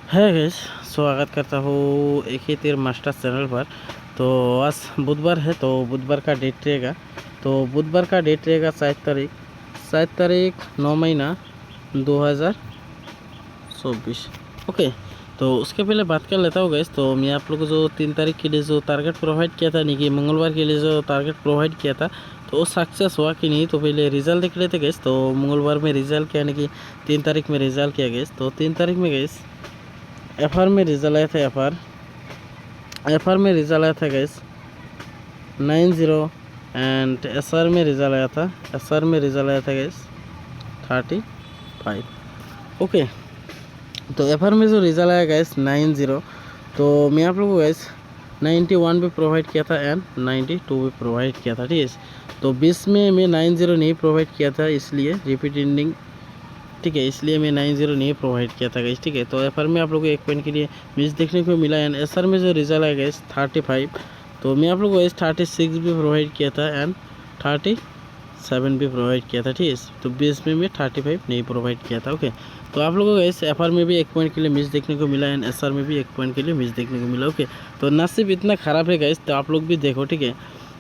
है गैस, स्वागत करता हूँ एक ही तीर मास्टर चैनल पर। तो आज बुधवार है, तो बुधवार का डेट रहेगा। तो बुधवार का डेट रहेगा 7 तारीख 9 महीना 2024। ओके, तो उसके पहले बात कर लेता हूँ गैस। तो मैं आप लोग को जो 3 तारीख के लिए जो टारगेट प्रोवाइड किया था, नहीं कि मंगलवार के लिए जो टारगेट प्रोवाइड किया था, तो वो सक्सेस हुआ कि नहीं, तो पहले रिजल्ट देख लेते गैस। तो मंगलवार में रिजल्ट किया, नहीं कि 3 तारीख में रिजल्ट किया गैस। तो 3 तारीख में गैस एफआर में रिजल्ट आया था। एफआर में रिजल्ट आया था गैस 90 एंड एसआर में रिजल्ट आया था। एसआर में रिजल्ट आया था गैस 35। ओके, तो एफआर में जो रिजल्ट आया गैस 90, तो मैं आप लोगों को गैस 91 भी प्रोवाइड किया था एंड 92 भी प्रोवाइड किया था, ठीक है। तो 20 में मैं 90 नहीं प्रोवाइड किया था, इसलिए रिपीट एंडिंग, ठीक है, इसलिए मैं 90 नहीं प्रोवाइड किया था गाइस, ठीक है। तो एफआर में आप लोगों को 1 पॉइंट के लिए मिस देखने को मिला एंड एसआर में जो रिजल्ट आया गाइस 35, तो मैं आप लोगों को 36 भी प्रोवाइड किया था एंड 37 भी प्रोवाइड किया था, ठीक है। तो 20 में मैं 35 नहीं प्रोवाइड किया था। ओके, तो आप लोगों को गाइस एफआर में भी 1 पॉइंट के लिए मिस देखने को मिला एंड एसआर में भी 1 पॉइंट के लिए मिस देखने को मिला। ओके, तो नसीब इतना ख़राब है गाइस, तो आप लोग भी देखो, ठीक है।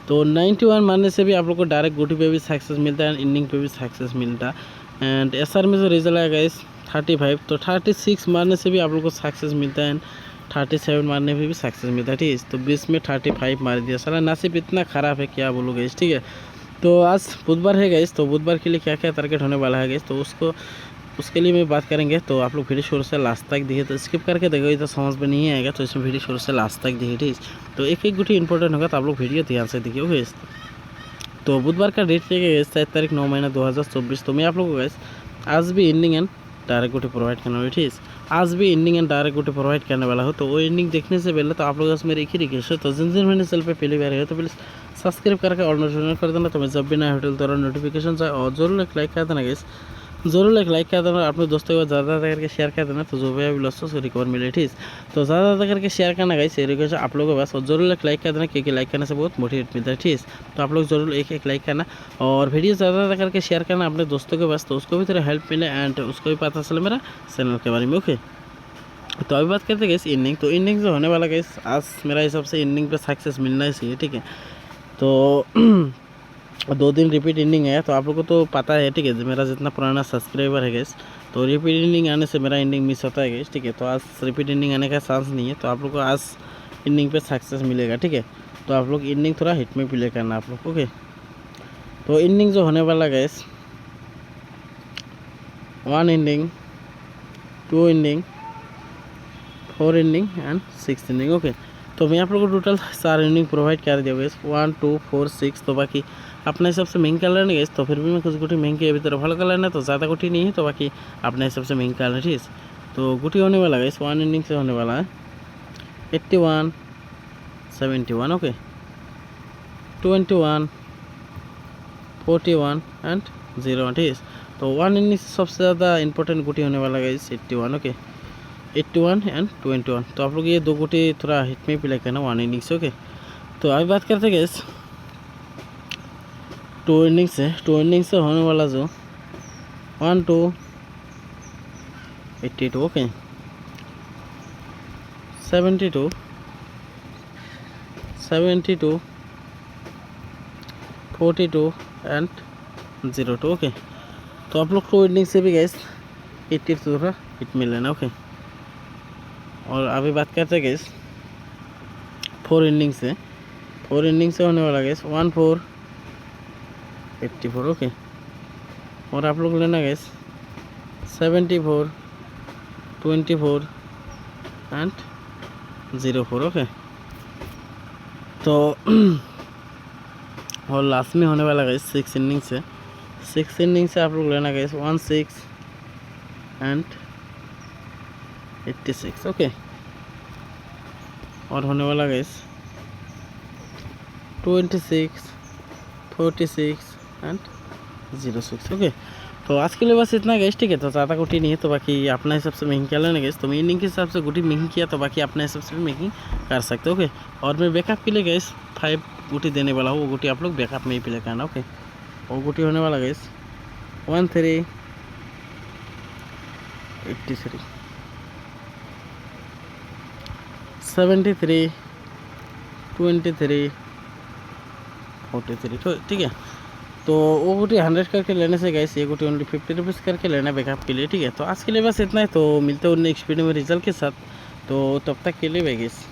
तो 91 मारने से भी आप लोग को डायरेक्ट गोटी पे भी सक्सेस मिलता है एंड इनिंग पे भी सक्सेस मिलता है। एंड एसआर में जो रिजल्ट आया गाइस 35, तो 36 मारने से भी आप लोग को सक्सेस मिलता है एंड 37 मारने में भी सक्सेस मिलता है, ठीक है। तो 20 में 35 मार दिया, साला नसीब इतना ख़राब है, क्या बोलो गाइस, ठीक है। तो आज बुधवार है गाइस, तो बुधवार के लिए क्या क्या टारगेट होने वाला है गाइस, तो उसके लिए मैं बात करेंगे। तो आप लोग वीडियो शुरू से लास्ट तक देखिए, तो स्किप करके देखो तो समझ में नहीं आएगा, तो इसमें वीडियो शुरू से लास्ट तक देखिए, ठीक है। तो एक एक गुटी इंपॉर्टेंट होगा, तो आप लोग वीडियो ध्यान से देखिए। ओके, तो बुधवार का डेट रहेगा गैस 7 तारीख 9 महीना 2024। तो मैं आप लोगों को गैस आज भी एंडिंग एंड डायरेक्ट गोटी प्रोवाइड करने वाला, ठीक है। आज भी एंडिंग एंड डायरेक्ट गोटी प्रोवाइड करने वाला हो। तो वो एंडिंग देखने से पहले तो आप लोगों से मेरी एक ही रिक्वेस्ट है, तो जिन मैंने चैनल पे पहली बार है तो प्लीज़ सब्सक्राइब करके और नोटिफिकेशन कर देना, तो मैं जब भी नया होटल द्वारा नोटिफिकेशन जाए, और जरूर एक लाइक कर देना गैस, ज़रूर एक लाइक कर देना, अपने दोस्तों के बाद ज़्यादा करके शेयर कर देना, तो जो भी अभी लॉस से रिकवर मिले, ठीक। तो ज़्यादा करके शेयर करना गाइस, ये रिक्वेस्ट आप लोगों के पास, और जरूर एक लाइक कर देना, क्योंकि लाइक करने से बहुत मोटिवेट मिलता है, ठीक। तो आप लोग जरूर एक लाइक करना और वीडियो ज़्यादा करके शेयर करना अपने दोस्तों के पास, तो उसको भी थोड़ा हेल्प मिले एंड उसको भी पता चले मेरा चैनल के बारे में। ओके, तो अभी बात करते गैस इनिंग। तो इनिंग जो होने वाला गैस आज मेरा हिसाब से इनिंग पे सक्सेस मिलना ही चाहिए, ठीक है। तो 2 दिन रिपीट इनिंग है, तो आप लोगों को तो पता है, ठीक है, मेरा जितना पुराना सब्सक्राइबर है गैस, तो रिपीट इनिंग आने से मेरा इनिंग मिस होता है गैस, ठीक है। तो आज रिपीट इनिंग आने का चांस नहीं है, तो आप लोग को आज इनिंग पे सक्सेस मिलेगा, ठीक है। तो आप लोग इनिंग थोड़ा हिट में प्ले करना आप लोग। ओके, तो इनिंग जो होने वाला gas 1 inning, 2 inning, 4 inning and 6 inning. Okay, तो मैं आप लोग को टोटल 4 इनिंग प्रोवाइड कर दिया गैस, 1 2 4 6। तो बाकी अपने हिसाब से महंगी कलर नहीं गैस, तो फिर भी मैं कुछ गुटी महंगी अभी तरफ हल्का कलर है, तो ज़्यादा गुटी नहीं है, तो बाकी अपने हिसाब से महंगी कलर, ठीक है। तो गुटी होने वाला गैस 1 इनिंग से होने वाला है 81 71। ओके, 21 41 एंड 0, ठीक है। तो 1 इनिंग से सबसे ज़्यादा इंपॉर्टेंट गुटी होने वाला गैस 81। Okay, 81 and 21। तो आप लोग ये 2 गुटी थोड़ा हिट में प्ले करना 1 इनिंग से। ओके, तो अभी बात करते गैस 2 इनिंग से होने वाला जो 1 2 82। Okay, 72 72 42 and 02। ओके, तो आप लोग 2 इनिंग से भी गैस 80 थोड़ा हिट मिल लेना। ओके, और अभी बात करते हैं गैस 4 इनिंग से। 4 इनिंग से होने वाला गैस 1 4 84। ओके, और आप लोग लेना गैस 74 24 एंड 04। ओके, तो और लास्ट में होने वाला गैस 6 इनिंग से। 6 इनिंग से आप लोग लेना गैस 1 6 एंड 86। ओके, और होने वाला गैस 26 46 एंड 06। ओके, तो आज के लिए बस इतना गैस, ठीक है। तो ज़्यादा गुटी नहीं है, तो बाकी अपना हिसाब से महंगी कर लेना गैस। तो मैं इनिंग के हिसाब से गुटी महंगी किया, तो बाकी अपने हिसाब से भी महंगी कर सकते हो। ओके, और मैं बैकअप के लिए गैस 5 गुटी देने वाला हूँ, वो गुटी आप लोग बैकअप में ही प्ले करना। ओके, वो गुटी होने वाला गैस 1 3 83 73 23 43 ठीक है। तो वो गोटी 100 करके लेने से गाइस ये गोटी ओनली 50 रुपीज़ करके लेना बैकअप के लिए, ठीक है। तो आज के लिए बस इतना ही, तो मिलते हैं नेक्स्ट वीडियो में रिजल्ट के साथ। तो तब तक के लिए भाई गाइस।